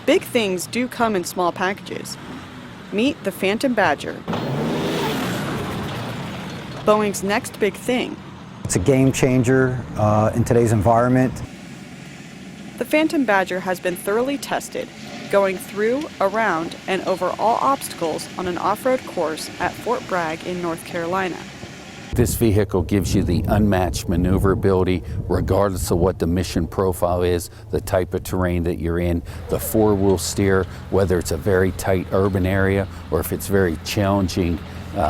Big things do come in small packages. Meet the Phantom Badger, Boeing's next big thing. It's a game changer in today's environment. The Phantom Badger has been thoroughly tested, going through, around, and over all obstacles on an off-road course at Fort Bragg in North Carolina. This vehicle gives you the unmatched maneuverability regardless of what the mission profile is, the type of terrain that you're in, the four-wheel steer, whether it's a very tight urban area or if it's very challenging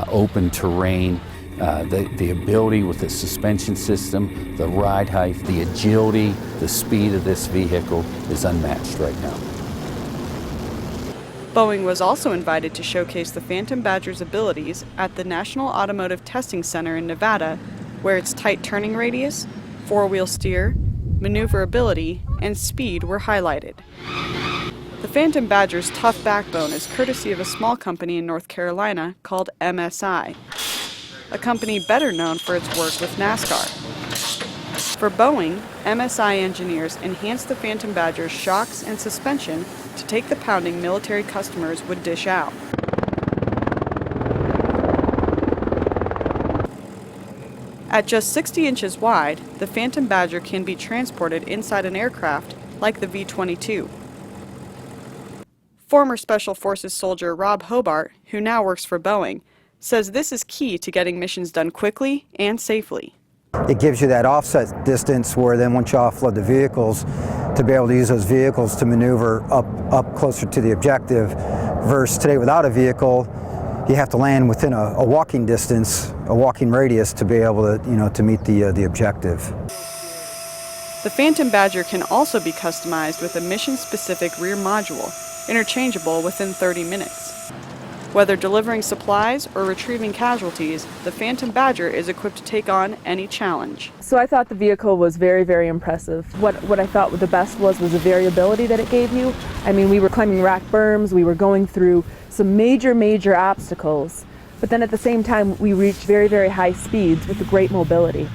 open terrain. The ability with the suspension system, the ride height, the agility, the speed of this vehicle is unmatched right now. Boeing was also invited to showcase the Phantom Badger's abilities at the National Automotive Testing Center in Nevada, where its tight turning radius, four-wheel steer, maneuverability, and speed were highlighted. The Phantom Badger's tough backbone is courtesy of a small company in North Carolina called MSI, a company better known for its work with NASCAR. For Boeing, MSI engineers enhanced the Phantom Badger's shocks and suspension to take the pounding military customers would dish out. At just 60 inches wide, the Phantom Badger can be transported inside an aircraft like the V-22. Former Special Forces soldier Rob Hobart, who now works for Boeing, says this is key to getting missions done quickly and safely. It gives you that offset distance where then once you offload the vehicles, to be able to use those vehicles to maneuver up closer to the objective, versus today without a vehicle, you have to land within a walking distance, a walking radius to be able to, to meet the objective. The Phantom Badger can also be customized with a mission-specific rear module, interchangeable within 30 minutes. Whether delivering supplies or retrieving casualties, the Phantom Badger is equipped to take on any challenge. So I thought the vehicle was very, very impressive. What I thought the best was the variability that it gave you. I mean, we were climbing rack berms, we were going through some major obstacles, but then at the same time we reached very, very high speeds with the great mobility.